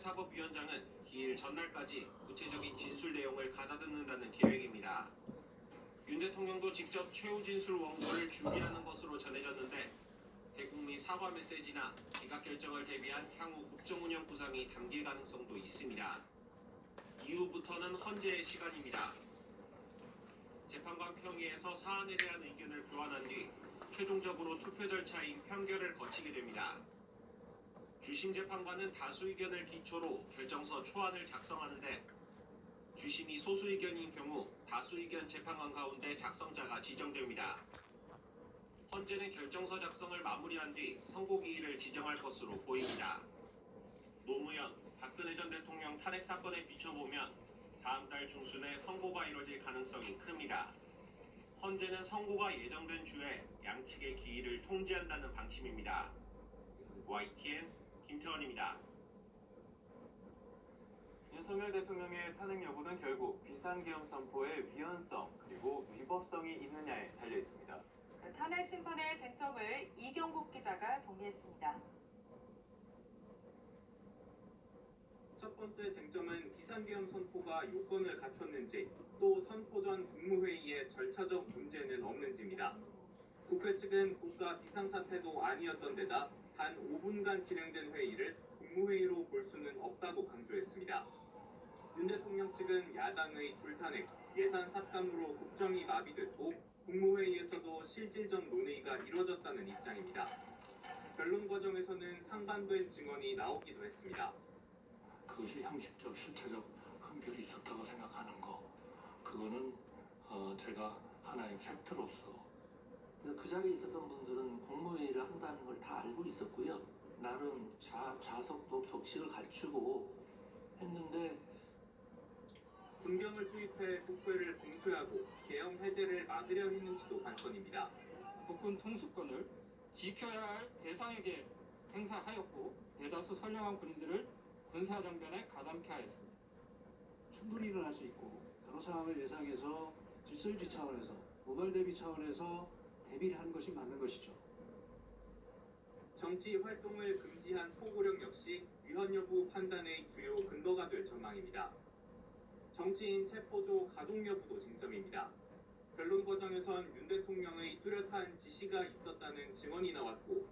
사법위원장은 기일 전날까지 구체적인 진술 내용을 가다듬는다는 계획입니다. 윤 대통령도 직접 최후 진술 원고를 준비하는 것으로 전해졌는데 대국민 사과 메시지나 기각 결정을 대비한 향후 국정운영 구상이 담길 가능성도 있습니다. 이후부터는 헌재의 시간입니다. 재판관 평의에서 사안에 대한 의견을 교환한 뒤 최종적으로 투표 절차인 평결을 거치게 됩니다. 주심 재판관은 다수 의견을 기초로 결정서 초안을 작성하는데 주심이 소수 의견인 경우 다수 의견 재판관 가운데 작성자가 지정됩니다. 헌재는 결정서 작성을 마무리한 뒤 선고기일을 지정할 것으로 보입니다. 노무현, 박근혜 전 대통령 탄핵 사건에 비춰보면 다음 달 중순에 선고가 이뤄질 가능성이 큽니다. 헌재는 선고가 예정된 주에 양측의 기일을 통지한다는 방침입니다. YTN 김태원입니다. 윤석열 대통령의 탄핵 여부는 결국 비상계엄 선포의 위헌성 그리고 위법성이 있느냐에 달려 있습니다. 탄핵 심판의 쟁점을 이경국 기자가 정리했습니다. 첫 번째 쟁점은 비상계엄 선포가 요건을 갖췄는지 또 선포 전 국무회의의 절차적 문제는 없는지입니다. 국회 측은 국가 비상사태도 아니었던 데다 단 5분간 진행된 회의를 국무회의로 볼 수는 없다고 강조했습니다. 윤 대통령 측은 야당의 줄탄핵, 예산 삭감으로 국정이 마비됐고 국무회의에서도 실질적 논의가 이뤄졌다는 입장입니다. 변론 과정에서는 상반된 증언이 나오기도 했습니다. 그것이 형식적, 실체적 흠결이 있었다고 생각하는 거, 그거는 제가 하나의 팩트로서 그 자리에 있었던 분들은 국무회의를 한다는 걸 다 알고 있었고요. 나름 좌석도 격식을 갖추고 했는데 군경을 투입해 국회를 공수하고 계엄 해제를 막으려 했는지도 관건입니다. 국군 통수권을 지켜야 할 대상에게 행사하였고 대다수 선량한 군인들을 군사정변에 가담케 하였습니다. 충분히 일어날 수 있고 여러 상황을 예상해서 질서유지 차원에서 우발 대비 차원에서 대비를 하는 것이 맞는 것이죠. 정치 활동을 금지한 포고령 역시 위헌 여부 판단의 주요 근거가 될 전망입니다. 정치인 체포조 가동 여부도 쟁점입니다. 변론 과정에선 윤 대통령의 뚜렷한 지시가 있었다는 증언이 나왔고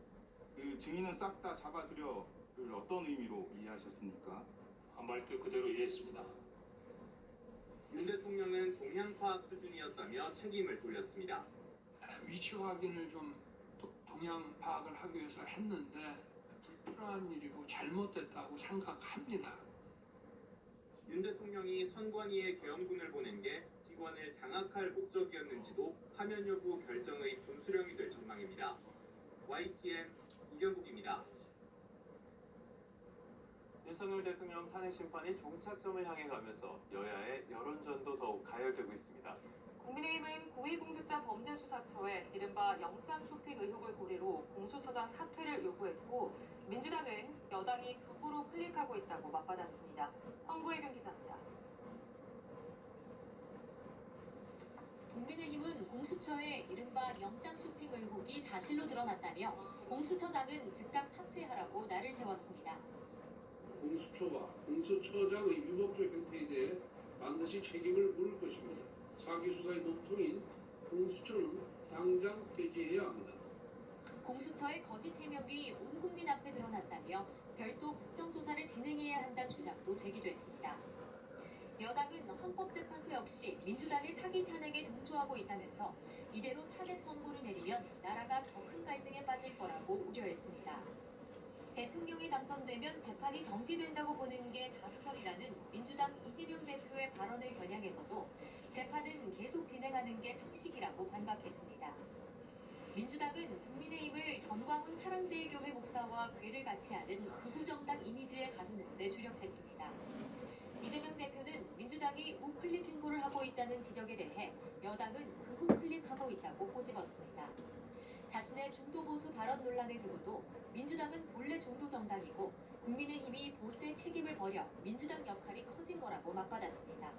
그 증인은 싹 다 잡아들여 어떤 의미로 이해하셨습니까? 말뜻 그대로 이해했습니다. 윤 대통령은 동향 파악 수준이었다며 책임을 돌렸습니다. 위치 확인을 좀 동향 파악을 하기 위해서 했는데 불필요한 일이고 잘못됐다고 생각합니다. 윤 대통령이 선관위에 계엄군을 보낸 게 기관을 장악할 목적이었는지도 파면 여부 결정의 분수령이 될 전망입니다. YTN 이경국입니다. 윤석열 대통령 탄핵 심판이 종착점을 향해 가면서 여야의 여론전도 더욱 가열되고 있습니다. 국민의힘은 고위공직자 범죄수사처에 이른바 영장 쇼핑 의혹을 고리로 공수처장 사퇴를 요구했고 민주당은 여당이 극우로 클릭하고 있다고 맞받았습니다. 황보혜경 기자입니다. 국민의힘은 공수처의 이른바 영장 쇼핑 의혹이 사실로 드러났다며 공수처장은 즉각 사퇴하라고 날을 세웠습니다. 공수처와 공수처장의 위법적 행태에 대해 반드시 책임을 물을 것입니다. 사기 수사의 논통인 공수처는 당장 폐지해야 합니다. 공수처의 거짓 해명이 온 국민 앞에 드러났다며 별도 국정조사를 진행해야 한다는 주장도 제기됐습니다. 여당은 헌법재판소 역시 민주당의 사기 탄핵에 동조하고 있다면서 이대로 탄핵 선고를 내리면 나라가 더 큰 갈등에 빠질 거라고 우려했습니다. 대통령이 당선되면 재판이 정지된다고 보는 게 다수설이라는 민주당 이재명 대표의 발언을 겨냥해서도 재판은 계속 진행하는 게 상식이라고 반박했습니다. 민주당은 국민의힘을 전광훈 사랑제일교회 목사와 궤를 같이 하는 극우정당 이미지에 가두는 데 주력했습니다. 이재명 대표는 민주당이 우클릭 행보를 하고 있다는 지적에 대해 여당은 극우클릭하고 있다고 꼬집었습니다. 자신의 중도보수 발언 논란을 두고도 민주당은 본래 중도정당이고 국민의힘이 보수의 책임을 버려 민주당 역할이 커진 거라고 맞받았습니다.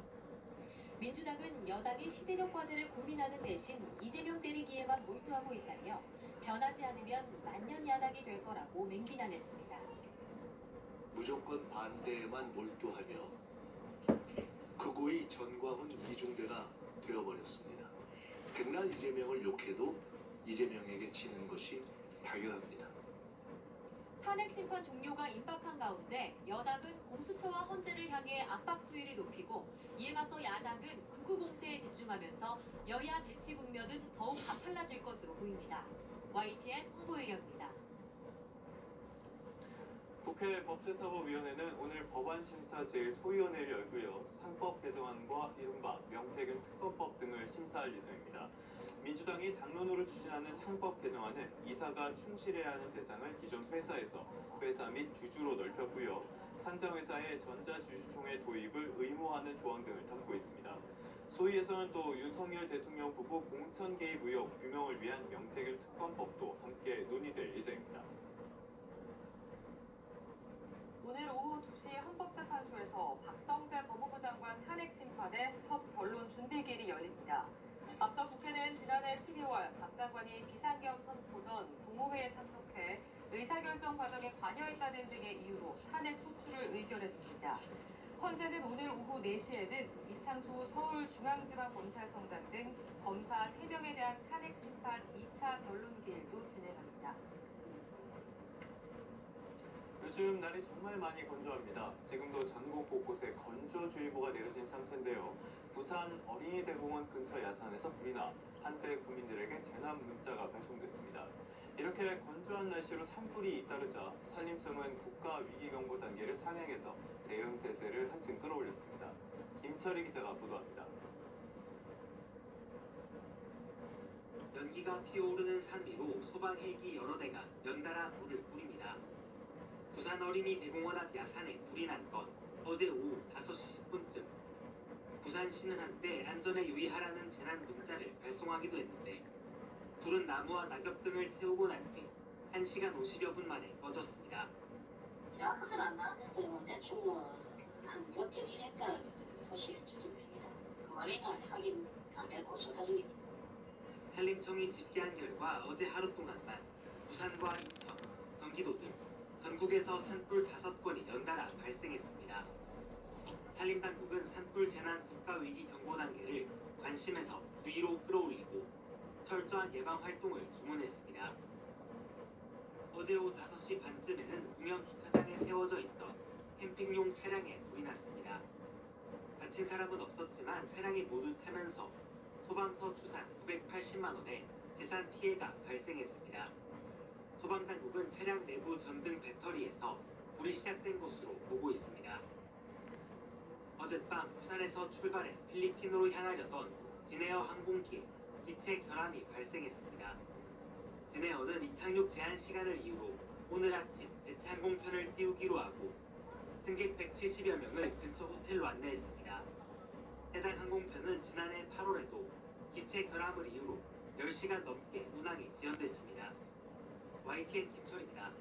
민주당은 여당이 시대적 과제를 고민하는 대신 이재명 때리기에만 몰두하고 있다며 변하지 않으면 만년 야당이 될 거라고 맹비난했습니다. 무조건 정권 반대에만 몰두하며 극우의 전광훈 이중대가 되어버렸습니다. 백날 이재명을 욕해도 이재명에게 치는 것이 당연합니다. 탄핵 심판 종료가 임박한 가운데 여당은 공수처와 헌재를 향해 압박 수위를 높이고 이에 맞서 야당은 극우 봉쇄에 집중하면서 여야 대치 국면은 더욱 가팔라질 것으로 보입니다. YTN 홍보의뢰입니다. 국회 법제사법위원회는 오늘 법안심사 제1소위원회를 열고요. 상법 개정안과 이른바 명태균 특검법 등을 심사할 예정입니다. 민주당이 당론으로 추진하는 상법 개정안은 이사가 충실해야 하는 대상을 기존 회사에서 회사 및 주주로 넓혔고요. 상장회사의 전자주주총회 도입을 의무화하는 조항 등을 담고 있습니다. 소위에서는 또 윤석열 대통령 부부 공천 개입 의혹 규명을 위한 명태균 특검법도 함께 논의될 예정입니다. 오늘 오후 2시 헌법재판소에서 박성재 법무부 장관 탄핵 심판의 첫 변론 준비기일이 열립니다. 앞서 국회는 지난해 12월 박 장관이 비상계엄 선포 전 국무회의에 참석해 의사결정 과정에 관여했다는 등의 이유로 탄핵 소추를 의결했습니다. 헌재는 오늘 오후 4시에는 이창수 서울중앙지방검찰청장 등 검사 3명에 대한 탄핵 심판 2차 변론기일도 진행합니다. 요즘 날이 정말 많이 건조합니다. 지금도 전국 곳곳에 건조주의보가 내려진 상태인데요. 부산 어린이대공원 근처 야산에서 불이 나 한때 국민들에게 재난 문자가 발송됐습니다. 이렇게 건조한 날씨로 산불이 잇따르자 산림청은 국가위기경보 단계를 상향해서 대응 태세를 한층 끌어올렸습니다. 김철희 기자가 보도합니다. 연기가 피어오르는 산 위로 소방 헬기 여러 대가 연달아 불을 뿌립니다. 부산 어린이 대공원 앞 야산에 불이 난 건 어제 오후 5시 10분쯤. 부산시는 한때 안전에 유의하라는 재난 문자를 발송하기도 했는데 불은 나무와 낙엽 등을 태우고 난 뒤 1시간 50여 분 만에 꺼졌습니다. 정확하게는 안 나왔는데 대충 한 5.1헥타르 소실 수준입니다. 머리는 확인 안 되고 조사 중입니다. 산림청이 집계한 결과 어제 하루 동안만 부산과 인천, 경기도 등 전국에서 산불 5건이 연달아 발생했습니다. 산림당국은 산불 재난 국가위기 경보 단계를 관심에서 주의로 끌어올리고 철저한 예방 활동을 주문했습니다. 어제 오후 5시 반쯤에는 공영 주차장에 세워져 있던 캠핑용 차량에 불이 났습니다. 다친 사람은 없었지만 차량이 모두 타면서 소방서 추산 980만 원의 재산 피해가 발생했습니다. 소방당국은 차량 내부 전등 배터리에서 불이 시작된 것으로 보고 있습니다. 어젯밤 부산에서 출발해 필리핀으로 향하려던 진에어 항공기에 기체 결함이 발생했습니다. 진에어는 이착륙 제한 시간을 이유로 오늘 아침 대체 항공편을 띄우기로 하고 승객 170여 명을 근처 호텔로 안내했습니다. 해당 항공편은 지난해 8월에도 기체 결함을 이유로 10시간 넘게 운항이 지연됐습니다. YTN 김철입니다.